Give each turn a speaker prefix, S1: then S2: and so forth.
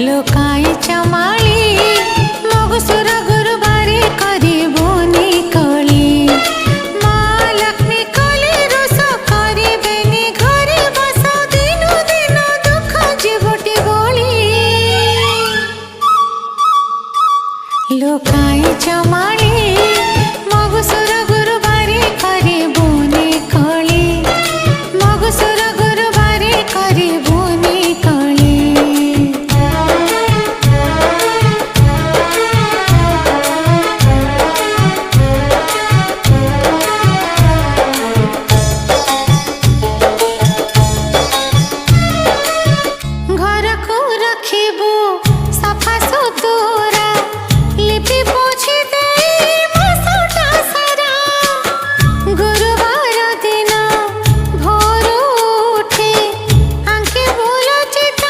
S1: loci चमाली मगसुर गुरुबारे करिबोनी कली माँ लक्ष्मी कली रोष करिबेनी घरे बस दिनु दिन दुख जीवटी बोली लोकाई चमाली मगसुर गुरुबारे करिबोनी कली मगसुर गुरुबारे करिबोनी कली घर को रखिबो सफा सुतुरा